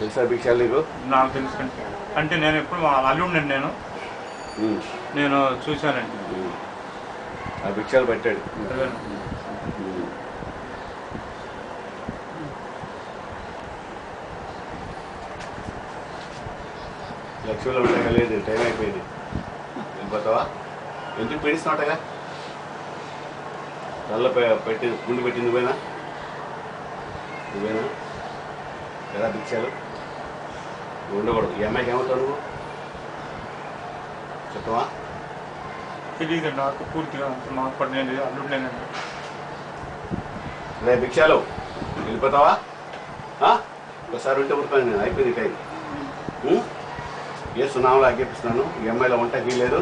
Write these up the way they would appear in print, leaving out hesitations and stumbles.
తెలుసా భిక్షాలు నీకు? నాకు తెలుసు అంటే నేను ఎప్పుడు మా అల్లుడిని నేను చూశానండి. ఆ భిక్షాలు పెట్టాడు. లక్ష్మీలో ఉండగా లేదు, టైం అయిపోయింది. వెళ్ళిపోతావా? ఎందుకు పెడిస్తున్నావుటగా? తల్ల పెట్టి గుండు పెట్టింది నువ్వేనా? ఎలా భిక్షాలు నువ్వు ఉండకూడదు. ఈ అమ్మాయికి ఏమవుతావు నువ్వు చెప్పవా? తెలియదు నాకు పూర్తిగా మాకు పడినది అల్లుడినేనండి. రే భిక్షాలు వెళ్ళిపోతావా? ఒకసారి ఉంటే ఊరుకోండి, నేను అయిపోయింది టైం. ఏ సునామలో ఆజ్ఞాపిస్తున్నాను. ఈ అమ్మాయిలో వంటకి వీల్లేదు,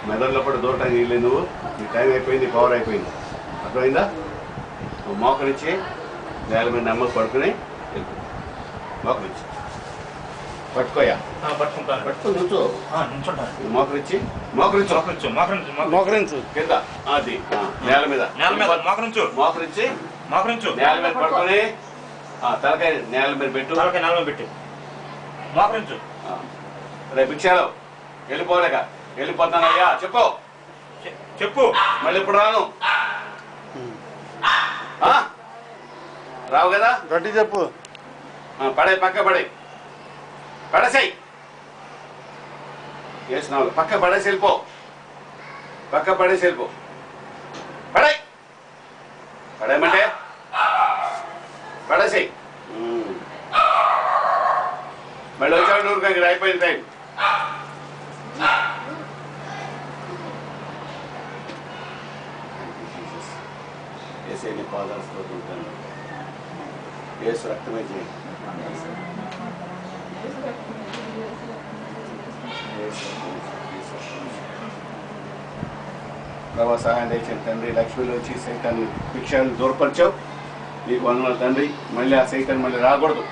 మెదడులో కూడా దూరటానికి వీల్లేదు. నువ్వు నీ టైం అయిపోయింది, పవర్ అయిపోయింది. అర్థమైందా? నువ్వు మోకరించి నేల మీద అమ్మకు పడుకుని వెళ్ళిపో. మోకరించి పట్టుకోయా, పట్టుకుని నుంచో. మోకరించి మోకరించు కింద, అది నేల మీద మోకరించి నేల మీద పడుకొని తలకాయ నేల మీద పెట్టు. మోకరించు. రేపు భిక్షాలు వెళ్ళిపోలేక వెళ్ళిపోతానయ్యా చెప్పు. మళ్ళీ ఇప్పుడు రాను. రావు కదా? గట్టి చెప్పు. పక్క పడేసాయి. వేసినావు పక్క పడేసి వెళ్ళిపో. పడేయమంటే పడేసాయి. మళ్ళీ వచ్చాడు ఊరుకో, ఇక్కడ అయిపోయింది టైం. ఏసైని పాదాలతో ఉంటాను. ఏసు రక్తమే చేయి. ప్రభా సహాయం తెచ్చిన తండ్రి, లక్ష్మిలో వచ్చి సైతాన్ని భిక్షాన్ని దూరపరిచావు. నీకు వందనాలు తండ్రి. మళ్ళీ ఆ సైతాన్ని మళ్ళీ రాకూడదు.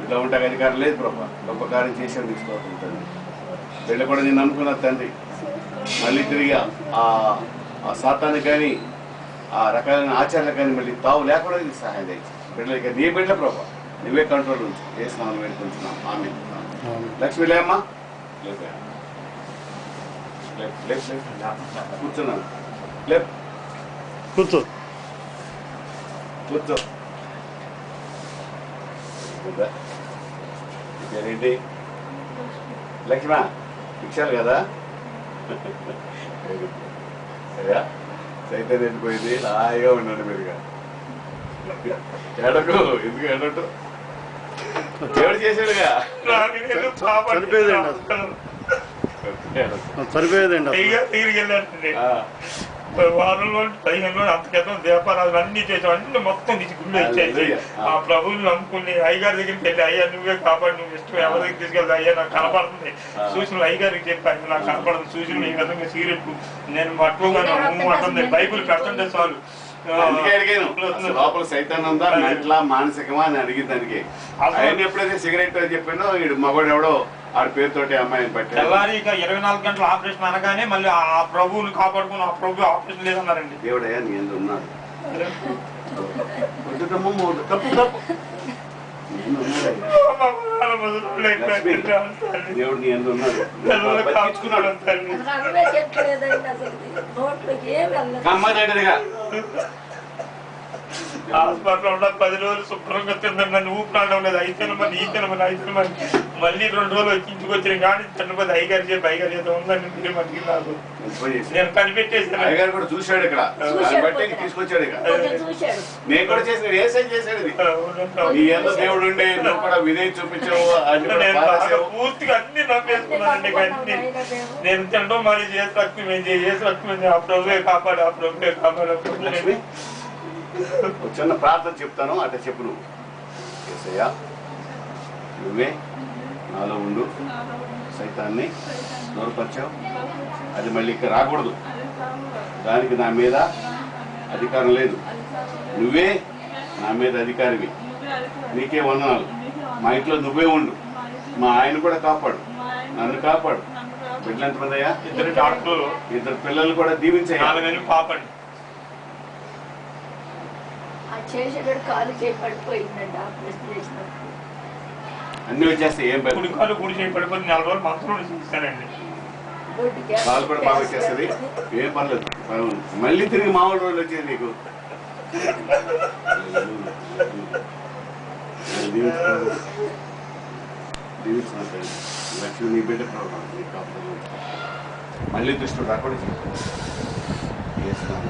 ఇట్లా ఉంటాక అధికారం లేదు ప్రభా. గొప్ప కార్యం చేసేది తీసుకోవాలి తండ్రి. వీళ్ళు కూడా నేను నమ్ముకున్నా తండ్రి. మళ్ళీ తిరిగి ఆ శాతానికి కానీ ఆ రకాలైన ఆచారాలకు కానీ మళ్ళీ తావు లేకుండా నీకు సహాయం తెచ్చి బిడ్డలకి నీ బిడ్డల ప్రభా నువ్వే కంట్రోల్ ఉంచు. వేసినామని వేడుకుంటున్నాం. ఆమె లక్ష్మి లేమ్మా, కూర్చున్నాను. కూర్చో. ఏంటి లక్ష్మా? భిక్షాలు కదా? సరే సైతం వెళ్ళిపోయింది. హాయిగా ఉన్నాడు మీరుగా. ఏడకు, ఎందుకు ఏడట్టు? దేవుడు చేసాడుగా. సరిపోయేదండి. తిరిగి వెళ్ళండి. వారంలో 15 రోజులు అంత క్రితం దీపారాధన అన్ని చేసాం. అన్ని మొత్తం తీసి గుళ్ళు ఇచ్చేసి ఆ ప్రభువుని నమ్ముకుని అయ్యగారి దగ్గరికి వెళ్ళి, అయ్యా నువ్వే కాపాడు, నువ్వు ఇష్టం ఎవరి దగ్గరికి తీసుకెళ్తా, అయ్యా నాకు కనపడుతుంది సూచనలు. అయ్యగారికి చెప్పి నాకు కనపడుతుంది సూచనలు. ఈ విధంగా సీరియట్ నేను పట్టుకోగానే అంటుంది. బైబుల్ పెడుతుంటే చాలు. లోపల సైతాన్ని ఉందా, మెంట్లా, మానసికమా అని అడిగిందానికి. ఆయన ఎప్పుడైతే సిగరెట్ అని చెప్పానో వీడు మగవాడు ఎవడో ఆడి పేరుతోటి అమ్మాయిని పట్టారు. తెల్లారి 24 గంటల ఆపరేషన్ అనగానే మళ్ళీ ఆ ప్రభువుని కాపాడుకుని ఆ ప్రభు ఆపరేషన్ లేదన్నారండి. దేవుడయ్యా నీ ఎందుకు ఉన్నాడు? తప్పు దేవుడు నీ ఎందుకు ఉన్నాడు? హాస్పిటల్ ఉన్న 10 రోజులు శుభ్రంగా తిన్నాను. నన్ను ఊపిరాడడం లేదు. అయితేనమని మళ్ళీ 2 రోజులు ఇంటికి వచ్చిన కానీ చనిపోతే అయ్యగారు చెప్పి అయ్యగారు ఏదో ఉందని మనకి నాకు నేను కనిపెట్టేసాను. అయ్యగారు కూడా చూశాడు ఇక్కడ, తీసుకొచ్చాడు. ఇక నేను కూడా చేసిన ఏసైన్ చేశాడు. నీ ఎంత దేవుడు ఉండే నువ్వు కూడా విధేయ చూపించావు. పూర్తిగా అన్ని నమ్మేసుకున్నానండి. అన్ని నేను తినడం మళ్ళీ చేసి రక్తం ఆ ప్రభువే కాపాడు, ఆ ప్రభువే కాపాడు. చిన్న ప్రార్థన చెప్తాను, అంటే చెప్పు నువ్వు. యేసయ్యా నువ్వే నాలో ఉండు. సైతాన్ని దూరపరిచావు, అది మళ్ళీ ఇక్కడ రాకూడదు. దానికి నా మీద అధికారం లేదు. నువ్వే నా మీద అధికారివి. నీకే వందనాలు. మా ఇంట్లో నువ్వే ఉండు. మా ఆయన కూడా కాపాడు, నన్ను కాపాడు. బిడ్డలు ఎంతమంది అయ్యా? 2 డాక్టర్లు, 2 పిల్లలు కూడా దీవించాయి. 4 పాపండి. చేసేటప్పుడు కాలు చేయి పడిపోయిందండి ఆపరేషన్ చేసినప్పుడు. అన్ని వచ్చేస్తాయి. ఏం కుడి కాలు కుడి చేయి పడిపోతే 4 రోజులు మంత్రంలో చేస్తానండి. కాలు కూడా బాగా వచ్చేస్తుంది. ఏం పర్లేదు, మళ్ళీ తిరిగి మామూలు రోజులు వచ్చేది నీకు. లక్ష్మి నీ బిడ్డ మళ్ళీ దృష్టి రాకుండా చేస్తాను.